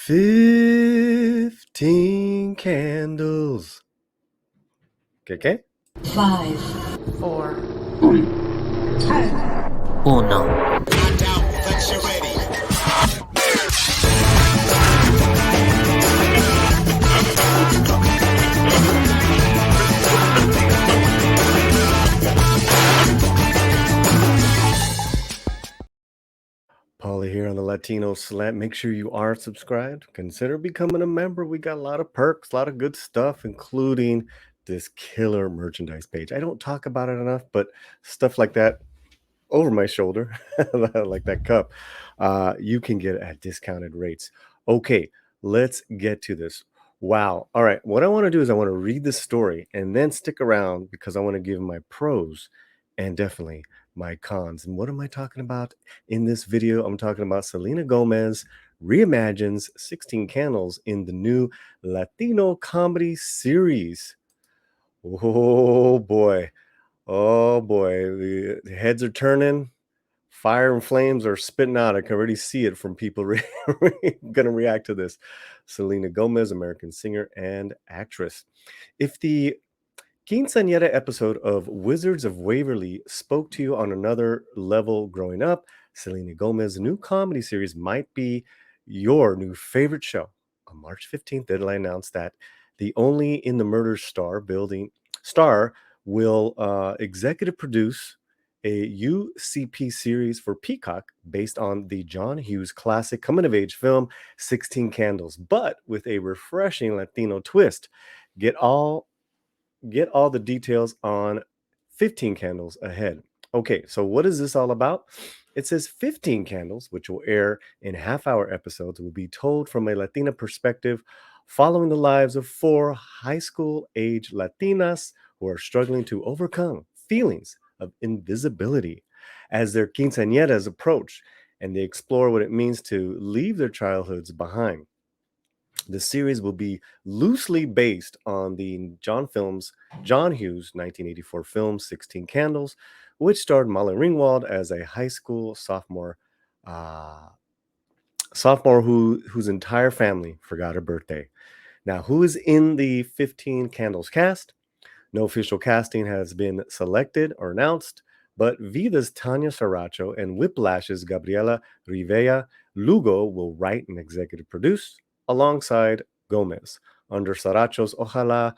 15 candles. ¿Qué? 5, 4, 3, 1. Paulie here on the Latino Slant. Make sure you are subscribed. Consider becoming a member. We got a lot of perks, a lot of good stuff, including this killer merchandise page. I don't talk about it enough, but stuff like that over my shoulder, like that cup, you can get at discounted rates. Okay, let's get to this. Wow. All right. What I want to do is I want to read the story and then stick around because I want to give my pros and definitely my cons. And what am I talking about in this video? I'm talking about Selena Gomez reimagines 16 Candles in the new Latino comedy series. Oh boy. Oh boy. The heads are turning. Fire and flames are spitting out. I can already see it from people going to react to this. Selena Gomez, American singer and actress. If the Quinceañera episode of Wizards of Waverly spoke to you on another level growing up, Selena Gomez's new comedy series might be your new favorite show. On March 15th, Deadline announced that the Only in the Murder star will executive produce a UCP series for Peacock based on the John Hughes classic coming-of-age film 16 Candles, but with a refreshing Latino twist. Get all the details on 15 Candles ahead. Okay, so what is this all about? It says 15 Candles, which will air in half-hour episodes, will be told from a Latina perspective, following the lives of 4 high school-age Latinas who are struggling to overcome feelings of invisibility as their quinceañeras approach, and they explore what it means to leave their childhoods behind. The series will be loosely based on the John Hughes 1984 film 16 Candles, which starred Molly Ringwald as a high school sophomore whose entire family forgot her birthday. Now, who is in the 15 Candles cast? No official casting has been selected or announced, but Vida's Tanya Saracho and Whiplash's Gabriela Rivera Lugo will write and executive produce alongside Gomez under Saracho's Ojalá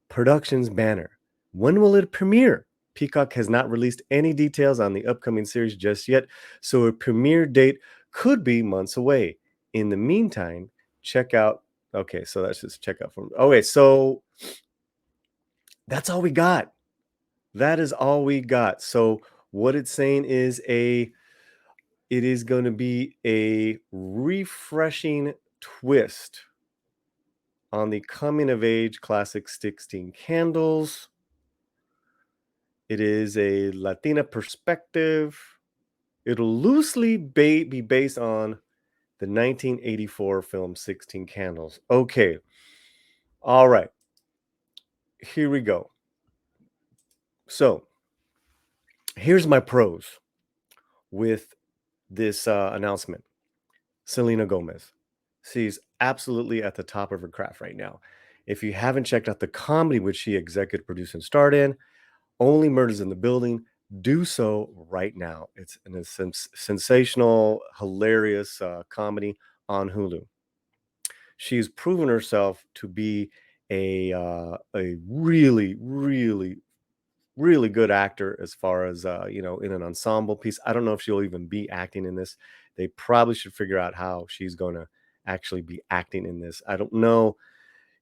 Productions banner. When will it premiere? Peacock has not released any details on the upcoming series just yet, so a premiere date could be months away. In the meantime, check out. Okay, so that's just check out from. Okay, so that's all we got. That is all we got. So what it's saying is it is going to be a refreshing twist on the coming of age classic 16 Candles. It is a Latina perspective. It'll loosely be based on the 1984 film 16 Candles. Okay. All right. Here we go. So here's my pros with this announcement. Selena Gomez. She's absolutely at the top of her craft right now. If you haven't checked out the comedy which she executive produced and starred in, Only Murders in the Building, do so right now. It's a sensational, hilarious comedy on Hulu. She's proven herself to be a really, really, really good actor as far as in an ensemble piece. I don't know if she'll even be acting in this. They probably should figure out how she's going to actually be acting in this. I don't know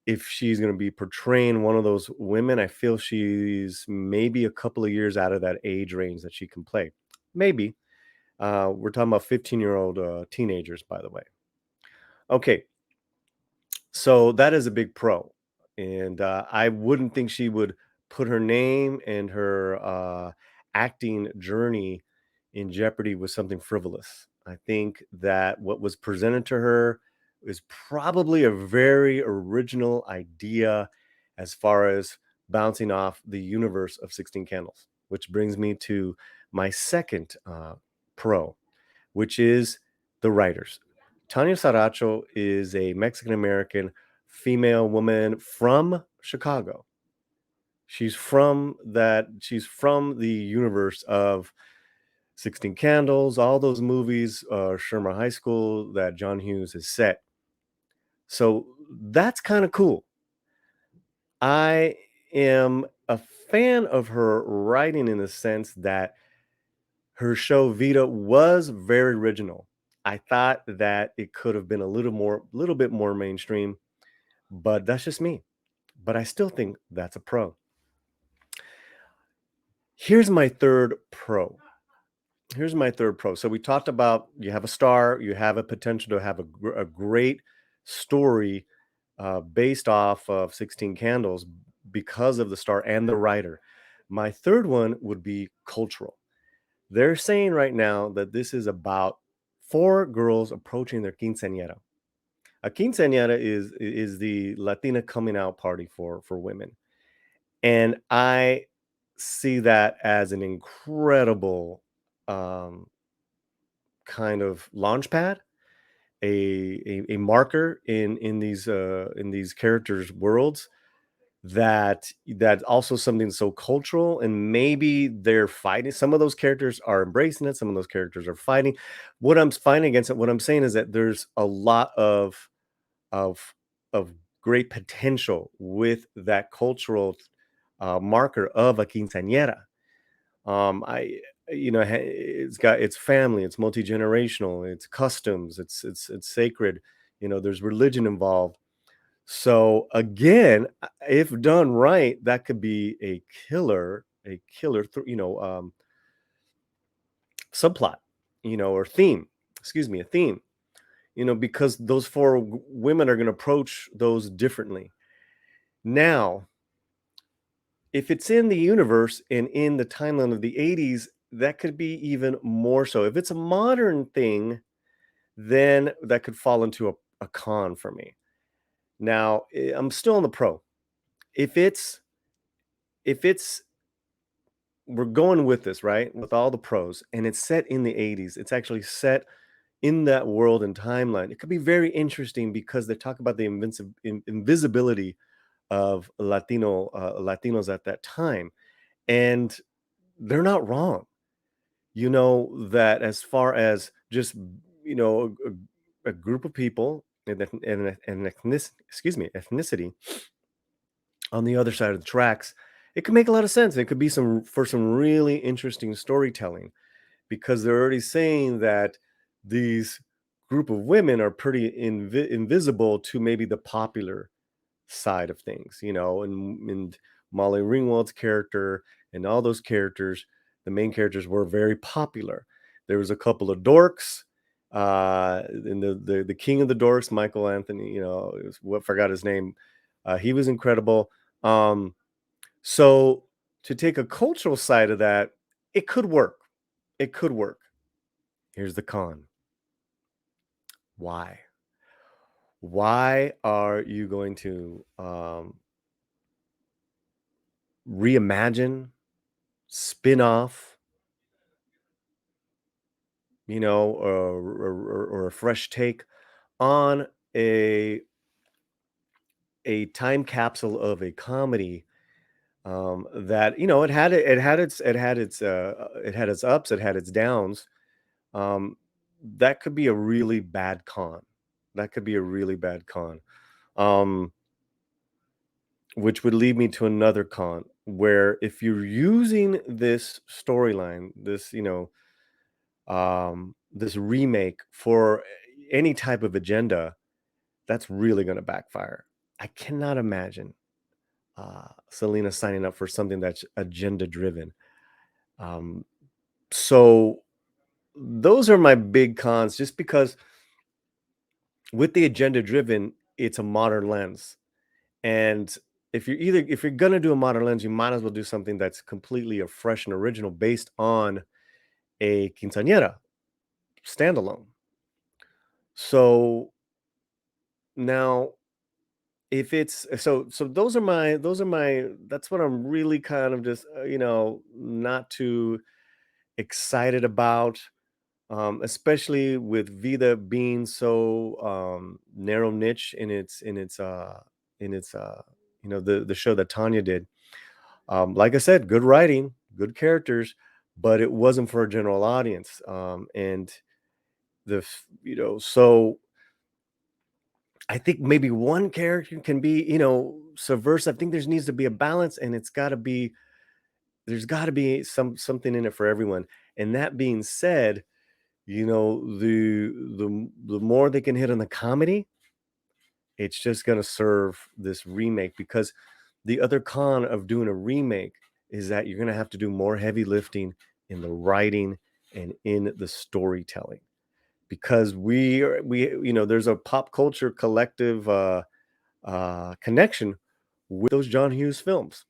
if she's going to be portraying one of those women. I feel she's maybe a couple of years out of that age range that she can play. Maybe. We're talking about 15-year-old teenagers, by the way. Okay. So that is a big pro. And I wouldn't think she would put her name and her acting journey in jeopardy with something frivolous. I think that what was presented to her is probably a very original idea as far as bouncing off the universe of 16 Candles, which brings me to my second pro, which is the writers. Tanya Saracho is a Mexican American female woman from Chicago. She's from the universe of 16 Candles, all those movies, Shermer High School that John Hughes has set. So that's kind of cool. I am a fan of her writing in the sense that her show Vita was very original. I thought that it could have been little bit more mainstream, but that's just me. But I still think that's a pro. Here's my third pro. Here's my third pro. So we talked about you have a star, you have a potential to have a great story based off of 16 Candles because of the star and the writer. My third one would be cultural. They're saying right now that this is about four girls approaching their quinceañera. A quinceañera is the Latina coming out party for women, and I see that as an incredible um, kind of launch pad, a marker in these characters' worlds that also something so cultural, and maybe they're fighting. Some of those characters are embracing it, some of those characters are fighting. What I'm fighting against it, what I'm saying is that there's a lot of of great potential with that cultural marker of a quinceañera. I it's family, it's multi-generational, it's customs, it's sacred. There's religion involved. So again, if done right, that could be a killer, subplot, or theme. Excuse me, a theme. Because those four women are going to approach those differently. Now, if it's in the universe and in the timeline of the 80s, that could be even more so. If it's a modern thing, then that could fall into a con for me. Now, I'm still in the pro. If it's if it's we're going with this, right? With all the pros, and it's set in the 80s. It's actually set in that world and timeline. It could be very interesting because they talk about the invisibility of Latinos at that time, and they're not wrong. That as far as just a group of people and ethnicity on the other side of the tracks, it could make a lot of sense. It could be some really interesting storytelling because they're already saying that these group of women are pretty invisible to maybe the popular side of things, and Molly Ringwald's character and all those characters, the main characters were very popular. There was a couple of dorks, and the king of the dorks, Michael Anthony, what forgot his name. He was incredible. So to take a cultural side of that, it could work. It could work. Here's the con. Why? Why are you going to reimagine, spin off, or a fresh take on a time capsule of a comedy that it had its ups, it had its downs. Um, that could be a really bad con. That could be a really bad con. Um, which would lead me to another con where if you're using this storyline, this remake for any type of agenda, that's really going to backfire. I cannot imagine Selena signing up for something that's agenda driven. Um, so those are my big cons, just because with the agenda driven, it's a modern lens. And if you're gonna do a modern lens, you might as well do something that's completely a fresh and original based on a quinceañera standalone. So now, if it's so those are my that's what I'm really kind of just not too excited about. especially with Vida being so narrow niche in its the show that Tanya did. Like I said, good writing, good characters, but it wasn't for a general audience. And so I think maybe one character can be, subversive. I think there needs to be a balance, and there's got to be something in it for everyone. And that being said, the more they can hit on the comedy, it's just going to serve this remake, because the other con of doing a remake is that you're going to have to do more heavy lifting in the writing and in the storytelling, because there's a pop culture collective connection with those John Hughes films.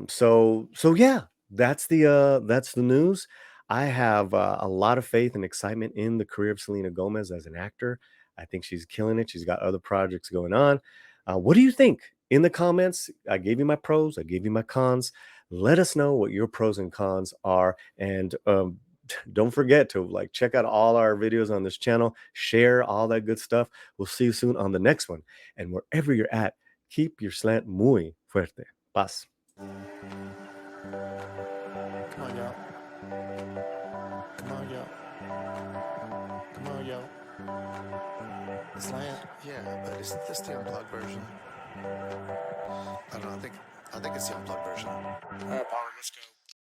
So yeah, that's the news. I have a lot of faith and excitement in the career of Selena Gomez as an actor. I think she's killing it. She's got other projects going on. What do you think? In the comments, I gave you my pros, I gave you my cons. Let us know what your pros and cons are, and don't forget to check out all our videos on this channel, share all that good stuff. We'll see you soon on the next one, and wherever you're at, keep your slant muy fuerte. Paz. Come on, y'all. Come on, y'all. Come on, y'all. The slant. Yeah, but isn't this the unplugged version? I don't know. I think it's the unplugged version. All right, Power, let's go.